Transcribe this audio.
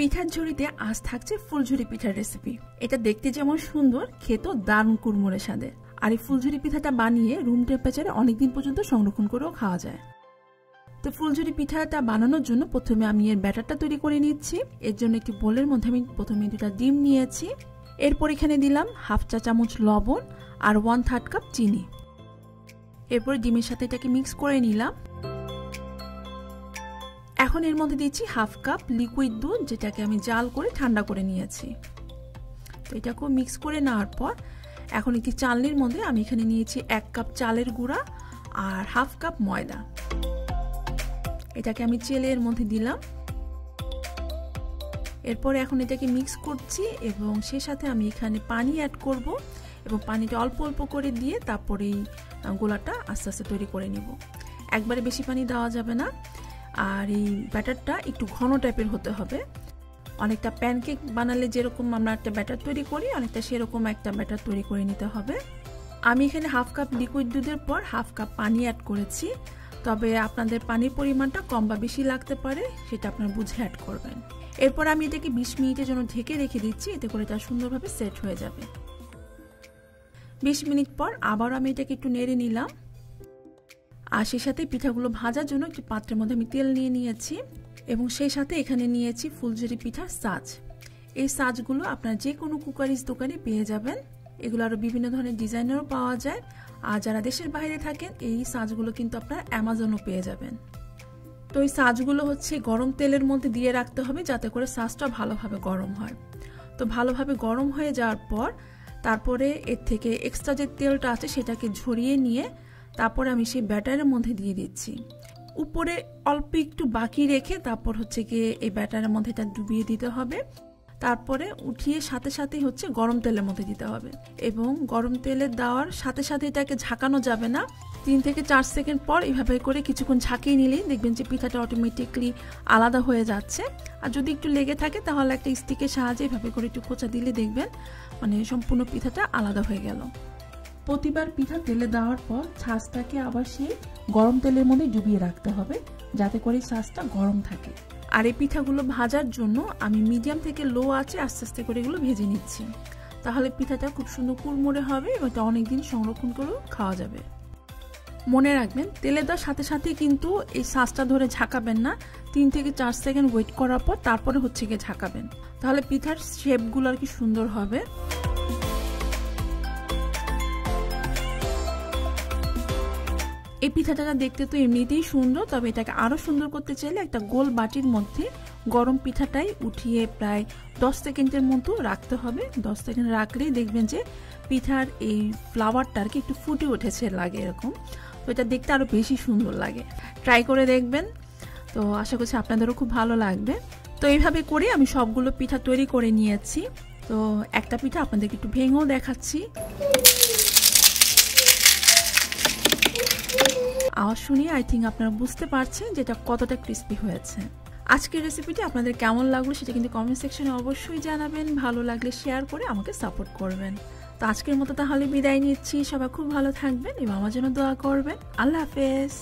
পিঠার ঝুড়িতে আজ থাকছে ফুলঝুরি পিঠার রেসিপি। এটা দেখতে যেমন সুন্দর, খেতেও দারুণ কুড়মুড়ে স্বাদের। আর এই ফুলঝুরি পিঠাটা বানিয়ে রুম টেম্পারেচারে অনেকদিন পর্যন্ত সংরক্ষণ করেও খাওয়া যায়। তো ফুলঝুরি পিঠাটা বানানোর জন্য প্রথমে আমি এর ব্যাটারটা তৈরি করে নিচ্ছি। এর জন্য একটি বোলের মধ্যে আমি প্রথমে 2টা ডিম নিয়েছি। এরপর এখানে দিলাম 1/2 চা চামচ লবণ আর 1/3 কাপ চিনি। এরপর ডিমের সাথে এটাকে মিক্স করে নিলাম। এখন এর মধ্যে দিচ্ছি 1/2 কাপ লিকুইড দুধ, যেটাকে আমি জাল করে ঠান্ডা করে নিয়েছি। তো এটাকে মিক্স করে নেওয়ার পর এখন একটি চালনির মধ্যে আমি এখানে নিয়েছি 1 কাপ চালের গুঁড়া আর 1/2 কাপ ময়দা। এটাকে আমি চেলে এর মধ্যে দিলাম। এরপর এখন এটাকে মিক্স করছি এবং সেই সাথে আমি এখানে পানি অ্যাড করব এবং পানিটা অল্প অল্প করে দিয়ে তারপরে এই গোলাটা আস্তে আস্তে তৈরি করে নিব। একবারে বেশি পানি দেওয়া যাবে না। আর এই ব্যাটারটা একটু ঘন টাইপের হতে হবে। অনেকটা প্যানকেক বানালে যেরকম আমরা একটা ব্যাটার তৈরি করি, অনেকটা সেরকম একটা ব্যাটার তৈরি করে নিতে হবে। আমি এখানে 1/2 কাপ লিকুইড দুধের পর 1/2 কাপ পানি অ্যাড করেছি। তবে আপনাদের পানির পরিমাণটা কম বা বেশি লাগতে পারে, সেটা আপনারা বুঝে অ্যাড করবেন। এরপর আমি এটাকে 20 মিনিটের জন্য ঢেকে রেখে দিচ্ছি, এতে করে এটা সুন্দরভাবে সেট হয়ে যাবে। 20 মিনিট পর আবার আমি এটাকে একটু নেড়ে নিলাম। আর সেই সাথে পিঠাগুলো ভাজার জন্য একটি পাত্রের মধ্যে আমি তেল নিয়ে নিয়েছি এবং সেই সাথে এখানে নিয়েছি ফুলঝুরি পিঠার সাজ। এই সাজগুলো আপনার যে কোনো কুকারিজ দোকানে পেয়ে যাবেন। এগুলো আরও বিভিন্ন ধরনের ডিজাইনেরও পাওয়া যায়। আর যারা দেশের বাইরে থাকেন, এই সাজগুলো কিন্তু আপনারা অ্যামাজনও পেয়ে যাবেন। তো এই সাজগুলো হচ্ছে গরম তেলের মধ্যে দিয়ে রাখতে হবে, যাতে করে সাজটা ভালোভাবে গরম হয়। তো ভালোভাবে গরম হয়ে যাওয়ার পর তারপরে এর থেকে এক্সট্রা যে তেলটা আছে সেটাকে ঝরিয়ে নিয়ে তারপরে আমি সেই ব্যাটারের মধ্যে দিয়ে দিচ্ছি। উপরে অল্প একটু বাকি রেখে তারপর হচ্ছে গিয়ে এই ব্যাটারের মধ্যে এটা ডুবিয়ে দিতে হবে। তারপরে উঠিয়ে সাথে সাথে হচ্ছে গরম তেলের মধ্যে দিতে হবে এবং গরম তেলে দেওয়ার সাথে সাথে এটাকে ঝাঁকানো যাবে না। 3 থেকে 4 সেকেন্ড পর এইভাবে করে কিছুক্ষণ ঝাঁকিয়ে নিলেই দেখবেন যে পিঠাটা অটোমেটিকলি আলাদা হয়ে যাচ্ছে। আর যদি একটু লেগে থাকে তাহলে একটা স্টিকের সাহায্যে এভাবে করে একটু খোঁচা দিলে দেখবেন মানে সম্পূর্ণ পিঠাটা আলাদা হয়ে গেল। প্রতিবার পিঠা তেলে দেওয়ার পর ছাঁচটাকে আবার সেই গরম তেলের মধ্যে ডুবিয়ে রাখতে হবে, যাতে করে ছাঁচটা গরম থাকে। আর এই পিঠাগুলো ভাজার জন্য আমি মিডিয়াম থেকে লো আঁচে আস্তে আস্তে করে এগুলো ভেজে নিচ্ছি। তাহলে পিঠাটা খুব সুন্দর কুড়মুড়ে হবে এবং এটা অনেকদিন সংরক্ষণ করেও খাওয়া যাবে। মনে রাখবেন, তেলে দেওয়ার সাথে সাথে কিন্তু এই ছাঁচটা ধরে ঝাঁকাবেন না। 3 থেকে 4 সেকেন্ড ওয়েট করার পর তারপরে হচ্ছে গিয়ে ঝাঁকাবেন, তাহলে পিঠার শেপগুলো আর কি সুন্দর হবে। এই পিঠাটা দেখতে তো এমনিতেই সুন্দর, তবে এটাকে আরো সুন্দর করতে চাইলে একটা গোল বাটির মধ্যে গরম পিঠাটাই উঠিয়ে প্রায় 10 সেকেন্ডের মতো রাখতে হবে। 10 সেকেন্ড রাখলেই দেখবেন যে পিঠার এই ফ্লাওয়ারটা আর কি একটু ফুটে উঠেছে লাগে এরকম। তো এটা দেখতে আরো বেশি সুন্দর লাগে। ট্রাই করে দেখবেন। তো আশা করছি আপনাদেরও খুব ভালো লাগবে। তো এইভাবে করে আমি সবগুলো পিঠা তৈরি করে নিয়েছি। তো একটা পিঠা আপনাদেরকে একটু ভেঙেও দেখাচ্ছি। আওয়াজ শুনিয়ে আই থিঙ্ক আপনারা বুঝতে পারছেন যে এটা কতটা ক্রিস্পি হয়েছে। আজকের রেসিপিটি আপনাদের কেমন লাগলো সেটা কিন্তু কমেন্ট সেকশনে অবশ্যই জানাবেন। ভালো লাগলে শেয়ার করে আমাকে সাপোর্ট করবেন। তো আজকের মতো তাহলে বিদায় নিচ্ছি। সবাই খুব ভালো থাকবেন এবং আমার জন্য দোয়া করবেন। আল্লাহ হাফেজ।